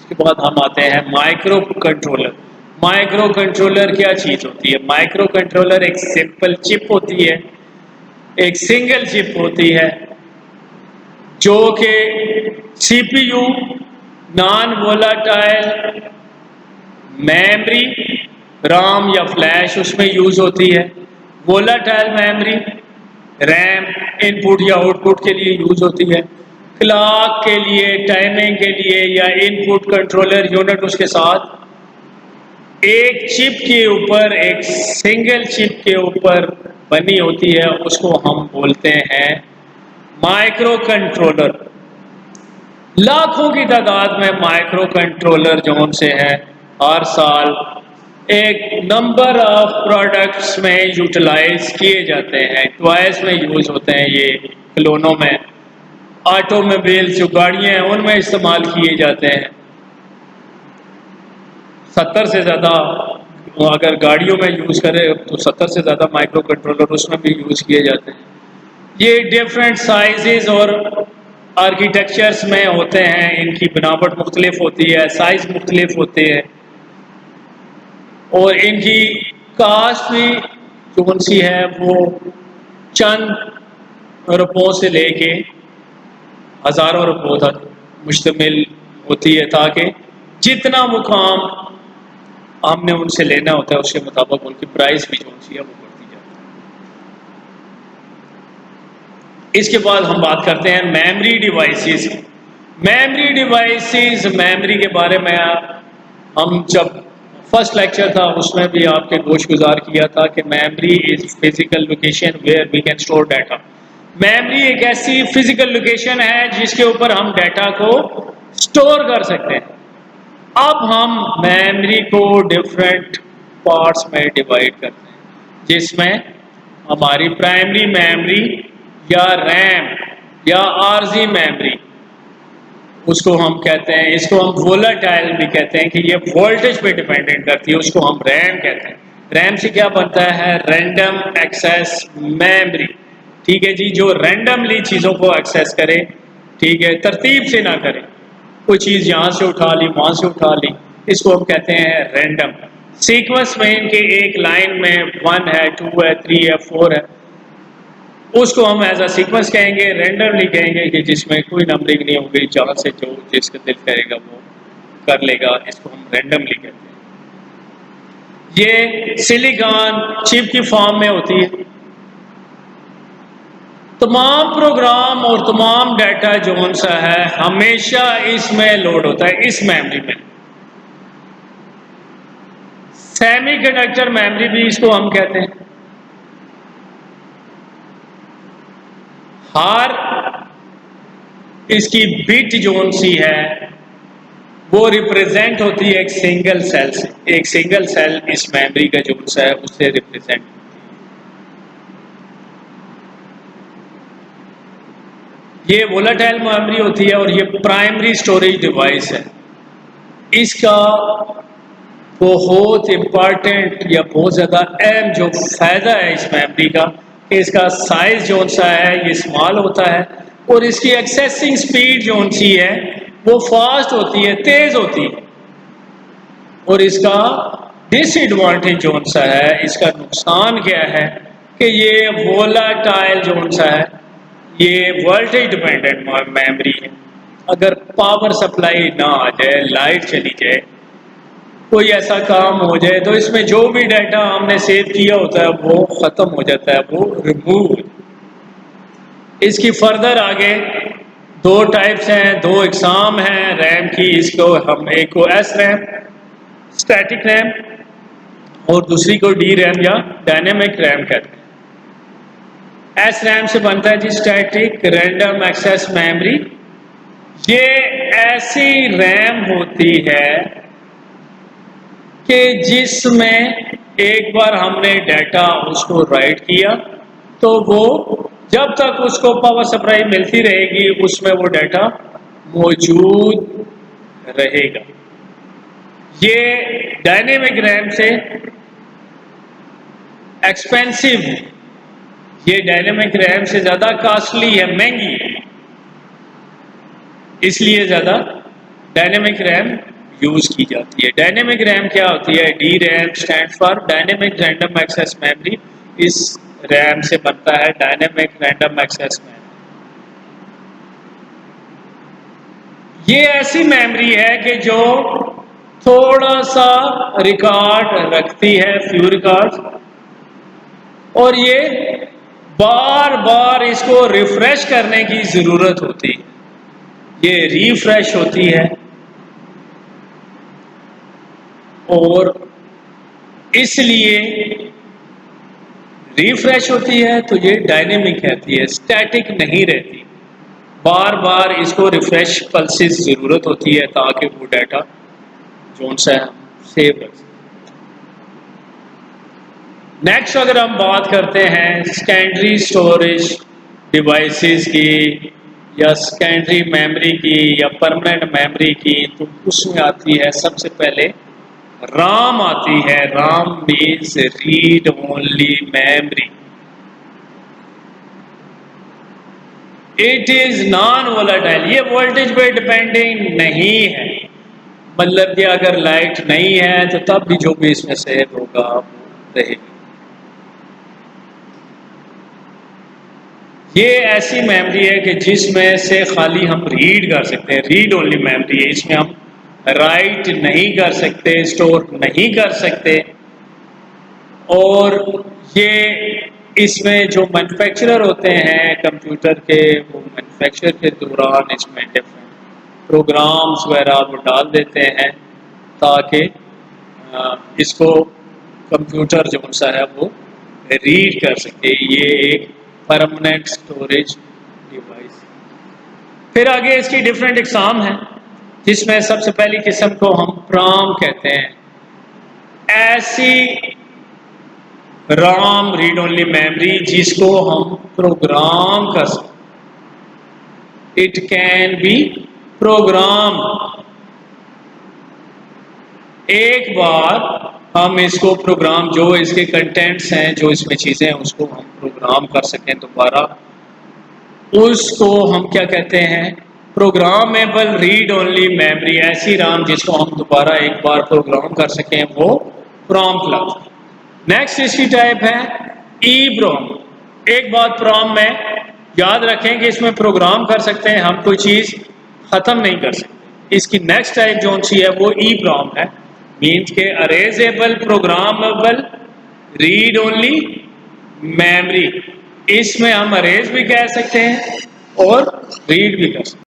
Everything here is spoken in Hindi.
इसके बाद हम आते हैं माइक्रो कंट्रोलर। माइक्रो कंट्रोलर क्या चीज होती है? माइक्रो कंट्रोलर एक सिंपल चिप होती है, एक सिंगल चिप होती है जो कि CPU, non volatile memory, Ram या फ्लैश उसमें यूज होती है। वोलाटाइल मेमोरी, रैम इनपुट या आउटपुट के लिए यूज होती है। क्लॉक के लिए, टाइमिंग के लिए या इनपुट कंट्रोलर यूनिट उसके साथ एक चिप के ऊपर, एक सिंगल चिप के ऊपर बनी होती है, उसको हम बोलते हैं माइक्रो कंट्रोलर। लाखों की तादाद में माइक्रो कंट्रोलर जो से है हर साल एक नंबर ऑफ प्रोडक्ट्स में यूटिलाइज किए जाते हैं, टॉयज में यूज होते हैं, ये खिलौनों में, ऑटोमोबाइल जो गाड़ियां हैं उनमें इस्तेमाल किए जाते हैं। 70 से ज़्यादा अगर गाड़ियों में यूज करें तो 70 से ज़्यादा माइक्रो कंट्रोलर उसमें भी यूज किए जाते हैं। ये डिफरेंट साइजेस और आर्किटेक्चर्स में होते हैं, इनकी बनावट मुख्तलिफ होती है, साइज मुख्तलिफ होते हैं और इनकी कास्ट भी जो सी है वो चंद रुपयों से लेके हज़ारों रुपयों तक मुश्तमिल होती है, ताकि जितना मुकाम हमने उनसे लेना होता है उसके मुताबिक उनकी प्राइस भी जो सी है वो बढ़ती जाती है। इसके बाद हम बात करते हैं memory devices. Memory devices, memory के बारे में हम जब फर्स्ट लेक्चर था उसमें भी आपके गोश गुजार किया था कि memory is physical location where we can store data. Memory एक ऐसी फिजिकल लोकेशन है जिसके ऊपर हम डाटा को स्टोर कर सकते हैं। अब हम मेमोरी को डिफरेंट पार्ट्स में डिवाइड करते हैं, जिसमें हमारी प्राइमरी मेमोरी या रैम या आरजी मेमोरी उसको हम कहते हैं, इसको हम वोलाटाइल भी कहते हैं कि ये वोल्टेज पे डिपेंडेंट करती है, उसको हम रैम कहते हैं। रैम से क्या बनता है? Random access memory. ठीक है जी, जो रैंडमली चीज़ों को एक्सेस करे, ठीक है, तरतीब से ना करे, कोई चीज़ यहाँ से उठा ली वहाँ से उठा ली, इसको हम कहते हैं रैंडम। सीक्वेंस में इनके एक लाइन में 1 है, 2 है, 3 है, 4 है, उसको हम एज अ सीक्वेंस कहेंगे, रैंडमली कहेंगे कि जिसमें कोई नंबरिंग नहीं होगी, जहाँ से जो जिसका दिल करेगा वो कर लेगा, इसको हम रैंडमली कहते हैं। ये सिलिकॉन चिप की फॉर्म में होती है। तमाम प्रोग्राम और तमाम डाटा जो सा है हमेशा इसमें लोड होता है, इस मेमोरी में। सेमीकंडक्टर मेमोरी भी इसको हम कहते हैं। हर इसकी बिट जोन सी है वो रिप्रेजेंट होती है एक सिंगल सेल से। एक सिंगल सेल इस मेमोरी का जो सा है उससे रिप्रेजेंट होती है। ये वोलाटाइल मेमोरी होती है और ये प्राइमरी स्टोरेज डिवाइस है। इसका बहुत इंपॉर्टेंट या बहुत ज़्यादा अहम जो फायदा है इस मेमोरी का कि इसका साइज जो सा है ये स्मॉल होता है और इसकी एक्सेसिंग स्पीड जो सी है वो फास्ट होती है, तेज होती है। और इसका डिसएडवांटेज जो सा है, इसका नुकसान क्या है कि ये वोलाटाइल जो सा है ये वोल्टेज डिपेंडेंट मेमोरी है। अगर पावर सप्लाई ना आ जाए, लाइट चली जाए, कोई ऐसा काम हो जाए तो इसमें जो भी डाटा हमने सेव किया होता है वो ख़त्म हो जाता है, वो रिमूव। इसकी फर्दर आगे दो टाइप्स हैं, दो एग्जाम हैं रैम की। इसको हम एक को एस रैम, स्टैटिक रैम, और दूसरी को डी रैम या डायनेमिक रैम कहते हैं। एस रैम से बनता है जी स्टैटिक रैंडम एक्सेस मेमोरी। ये ऐसी रैम होती है कि जिसमें एक बार हमने डाटा उसको राइट किया तो वो जब तक उसको पावर सप्लाई मिलती रहेगी उसमें वो डाटा मौजूद रहेगा। ये डायनेमिक रैम से एक्सपेंसिव, ये डायनेमिक रैम से ज़्यादा कॉस्टली है, महंगी है, इसलिए ज़्यादा डायनेमिक रैम यूज की जाती है। डायनेमिक रैम क्या होती है? D RAM stand for dynamic random access memory. इस रैम से बनता है डायनेमिक रैंडम एक्सेस मेमोरी। ये ऐसी मेमोरी है कि जो थोड़ा सा रिकॉर्ड रखती है, फ्यू रिकॉर्ड, और ये बार बार इसको रिफ्रेश करने की जरूरत होती है। ये रिफ्रेश होती है और इसलिए रिफ्रेश होती है तो ये डायनेमिक रहती है, स्टैटिक नहीं रहती। बार बार इसको रिफ्रेश पल्सेस जरूरत होती है ताकि वो डाटा जो सा सेव रख सके। नेक्स्ट अगर हम बात करते हैं सेकेंडरी स्टोरेज डिवाइसेस की या सेकेंडरी मेमोरी की या परमानेंट मेमोरी की, तो उसमें आती है सबसे पहले राम आती है। Ram means read only memory. It is non volatile, ये वोल्टेज पे डिपेंडिंग नहीं है। मतलब कि अगर लाइट नहीं है तो तब भी जो भी इसमें सेव होगा वो रहेगी। ये ऐसी मेमोरी है कि जिसमें से खाली हम रीड कर सकते हैं, रीड ओनली मेमोरी है। इसमें हम राइट नहीं कर सकते, स्टोर नहीं कर सकते। और ये इसमें जो मैन्युफैक्चरर होते हैं कंप्यूटर के, वो मैन्युफैक्चर के दौरान इसमें डिफरेंट प्रोग्राम्स वगैरह वो डाल देते हैं ताकि इसको कंप्यूटर जो सा है वो रीड कर सके। ये एक परमानेंट स्टोरेज डिवाइस। फिर आगे इसकी डिफरेंट एग्जाम है जिसमें सबसे पहली किस्म को हम प्रॉम कहते हैं। ऐसी राम रीड ओनली मेमोरी जिसको हम प्रोग्राम कर सकते। It can be program. एक बार हम इसको प्रोग्राम, जो इसके कंटेंट्स हैं, जो इसमें चीजें हैं, उसको हम प्रोग्राम कर सकें दोबारा, उसको हम क्या कहते हैं? Programmable read only memory. ऐसी राम जिसको हम दोबारा एक बार प्रोग्राम कर सकें, वो प्रॉम्प्ट लगता है। नेक्स्ट इसकी टाइप है EEPROM। एक बात प्रॉम में याद रखें कि इसमें प्रोग्राम कर सकते हैं, हम कोई चीज खत्म नहीं कर सकते। इसकी नेक्स्ट टाइप जो सी है वो EEPROM है। मीन्स के अरेजेबल प्रोग्रामेबल रीड ओनली मेमोरी। इसमें हम अरेज भी कह सकते हैं और रीड भी कर सकते हैं।